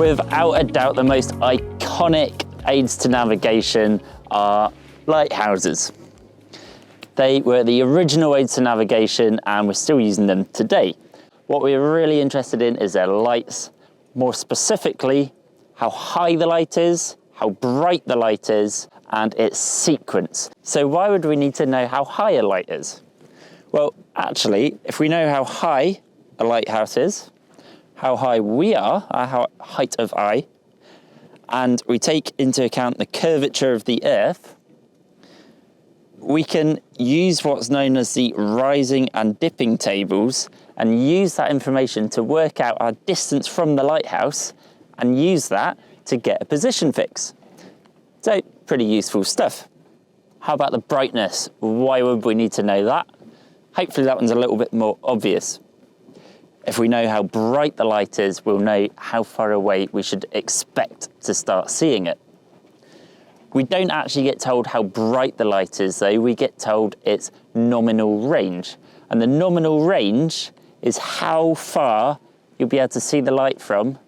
Without a doubt, the most iconic aids to navigation are lighthouses. They were the original aids to navigation and we're still using them today. What we're really interested in is their lights, more specifically, how high the light is, how bright the light is, and its sequence. So why would we need to know how high a light is? Well, actually, if we know how high a lighthouse is, how high we are, our height of eye, and we take into account the curvature of the Earth, we can use what's known as the rising and dipping tables and use that information to work out our distance from the lighthouse and use that to get a position fix. So, pretty useful stuff. How about the brightness? Why would we need to know that? Hopefully that one's a little bit more obvious. If we know how bright the light is, we'll know how far away we should expect to start seeing it. We don't actually get told how bright the light is though, we get told its nominal range. And the nominal range is how far you'll be able to see the light from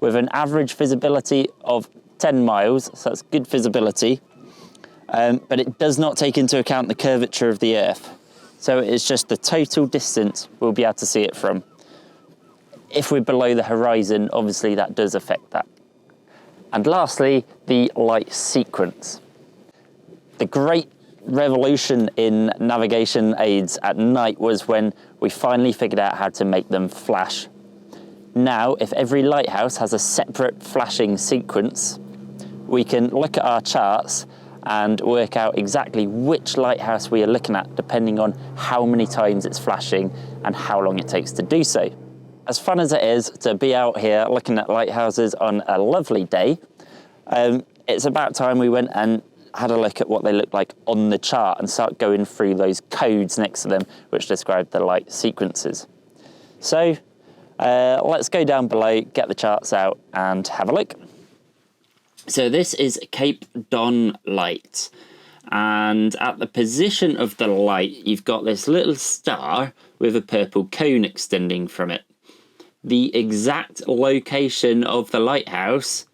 with an average visibility of 10 miles, so that's good visibility, but it does not take into account the curvature of the Earth. So it's just the total distance we'll be able to see it from. If we're below the horizon, obviously that does affect that. And lastly, the light sequence. The great revolution in navigation aids at night was when we finally figured out how to make them flash. Now, if every lighthouse has a separate flashing sequence, we can look at our charts and work out exactly which lighthouse we are looking at depending on how many times it's flashing and how long it takes to do so. As fun as it is to be out here looking at lighthouses on a lovely day, it's about time we went and had a look at what they look like on the chart and start going through those codes next to them which describe the light sequences. So let's go down below, get the charts out and have a look. So this is Cape Don light, and at the position of the light you've got this little star with a purple cone extending from it. The exact location of the lighthouse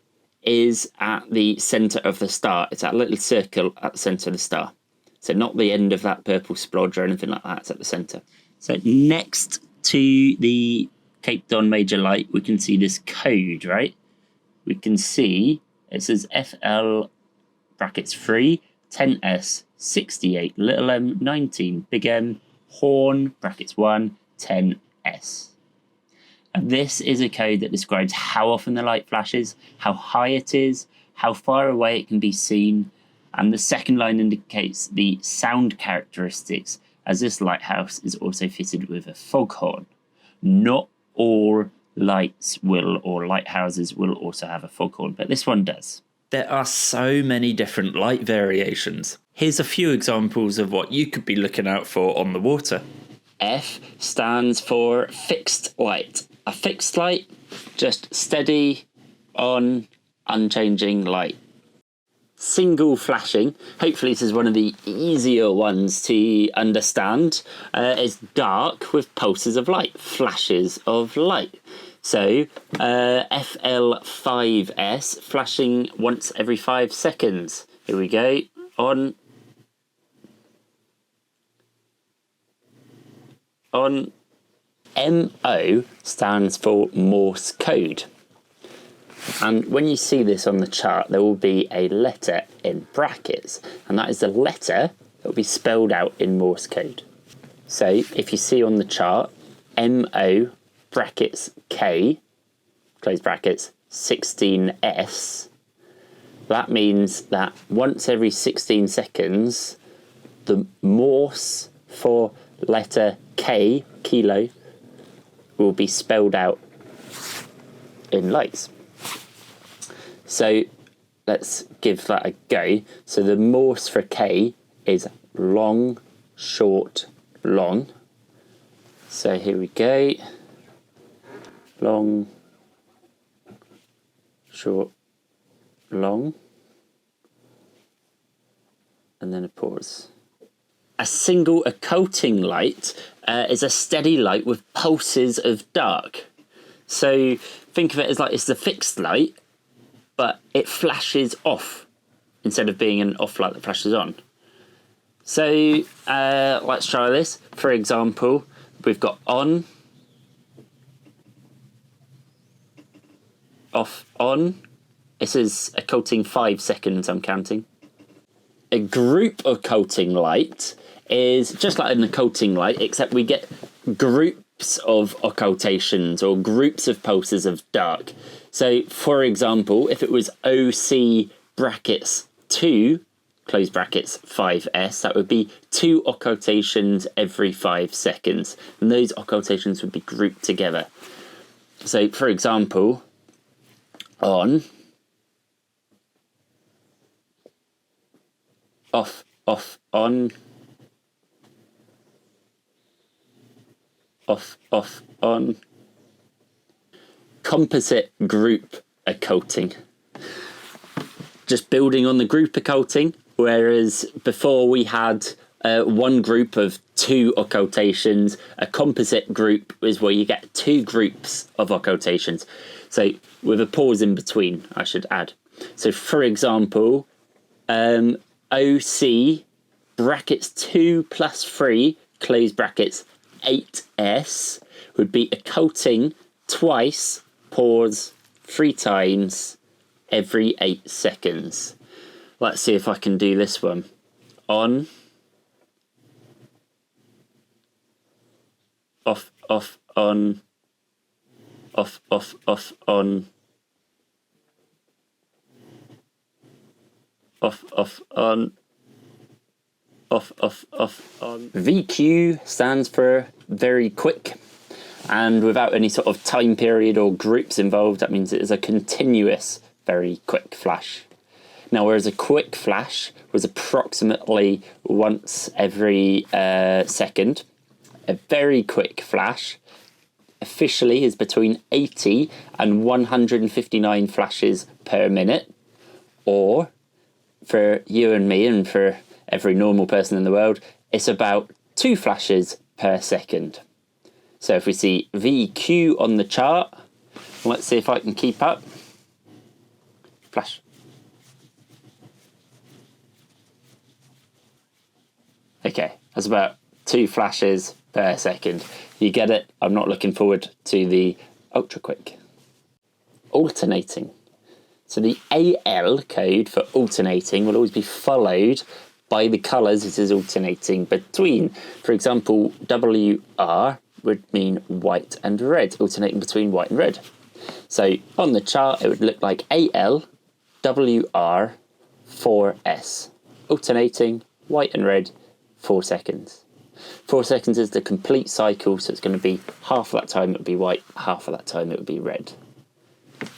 is at the centre of the star. It's that little circle at the centre of the star. So not the end of that purple splodge or anything like that, it's at the centre. So next to the Cape Don major light, we can see this code, right? We can see it says FL brackets 3, 10S, 68, little m, 19, big M, horn, brackets 1, 10S. And this is a code that describes how often the light flashes, how high it is, how far away it can be seen, and the second line indicates the sound characteristics, as this lighthouse is also fitted with a foghorn. Not all lights will, or lighthouses will also have a foghorn, but this one does. There are so many different light variations. Here's a few examples of what you could be looking out for on the water. F stands for fixed light. A fixed light, just steady, on, unchanging light. Single flashing, hopefully this is one of the easier ones to understand, is dark with pulses of light, flashes of light. So FL5S, flashing once every 5 seconds. Here we go, on, MO stands for Morse code. And when you see this on the chart, there will be a letter in brackets, and that is the letter that will be spelled out in Morse code. So if you see on the chart, MO brackets K, close brackets, 16S, that means that once every 16 seconds, the Morse for letter K, kilo, will be spelled out in lights. So let's give that a go. So the Morse for K is long, short, long. So here we go. Long, short, long. And then a pause. A single occulting light is a steady light with pulses of dark. So think of it as like it's a fixed light, but it flashes off instead of being an off light that flashes on. So let's try this. For example, we've got on, off, on. This is occulting 5 seconds, I'm counting. A group occulting light is just like an occulting light, except we get groups of occultations or groups of pulses of dark. So, for example, if it was OC brackets 2, close brackets 5S, that would be 2 occultations every 5 seconds. And those occultations would be grouped together. So, for example, on, off, off, on, off, off, on. Composite group occulting. Just building on the group occulting, whereas before we had one group of 2 occultations. A composite group is where you get 2 groups of occultations. So with a pause in between, I should add. So for example, OC brackets 2 plus 3 close brackets 8S would be occulting twice, pause 3 times every 8 seconds. Let's see if I can do this one. On, off, off, on, off, off, off, on, off, off, on, off, off, off, on. VQ stands for very quick, and without any sort of time period or groups involved, that means it is a continuous, very quick flash. Now, whereas a quick flash was approximately once every second, a very quick flash officially is between 80 and 159 flashes per minute, or for you and me and for every normal person in the world, it's about 2 flashes per second. So if we see VQ on the chart, let's see if I can keep up. Flash. Okay, that's about 2 flashes per second. You get it? I'm not looking forward to the ultra quick. Alternating. So the AL code for alternating will always be followed by the colours it is alternating between. For example, WR would mean white and red, alternating between white and red. So on the chart, it would look like AL, WR, 4S, alternating white and red, 4 seconds. 4 seconds is the complete cycle, so it's going to be half of that time it would be white, half of that time it would be red.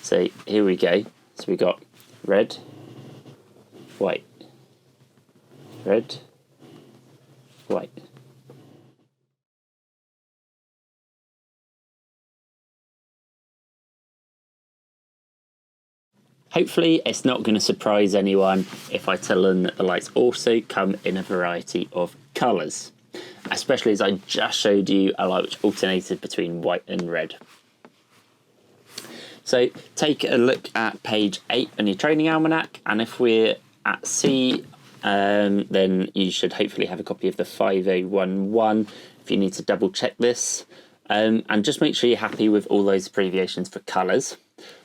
So here we go. So we got red, white, red, white. Hopefully it's not going to surprise anyone if I tell them that the lights also come in a variety of colours, especially as I just showed you a light which alternated between white and red. So take a look at page 8 in your training almanac, and if we're at C, then you should hopefully have a copy of the 5011 if you need to double check this. And just make sure you're happy with all those abbreviations for colours.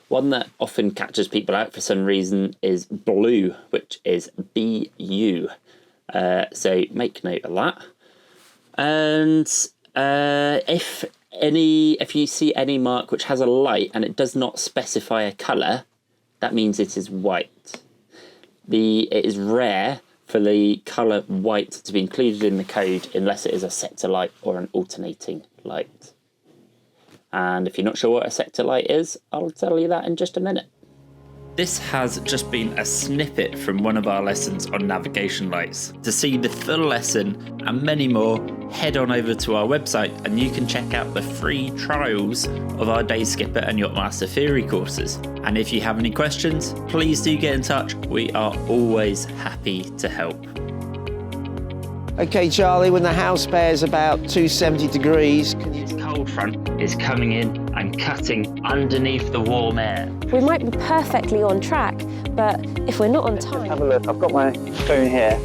One that often catches people out for some reason is blue, which is BU. So make note of that. And if you see any mark which has a light and it does not specify a colour, that means it is white. It is rare for the colour white to be included in the code unless it is a sector light or an alternating light. And if you're not sure what a sector light is, I'll tell you that in just a minute. This has just been a snippet from one of our lessons on navigation lights. To see the full lesson and many more, head on over to our website and you can check out the free trials of our Day Skipper and Yachtmaster theory courses. And if you have any questions, please do get in touch. We are always happy to help. Okay, Charlie, when the house bears about 270 degrees, Its cold front is coming in and cutting underneath the warm air. We might be perfectly on track, but if we're not on time... Have a look, I've got my phone here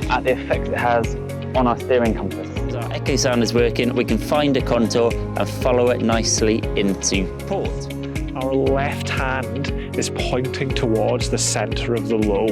at the effect it has on our steering compass. As our echo sound is working, we can find a contour and follow it nicely into port. Our left hand is pointing towards the centre of the low.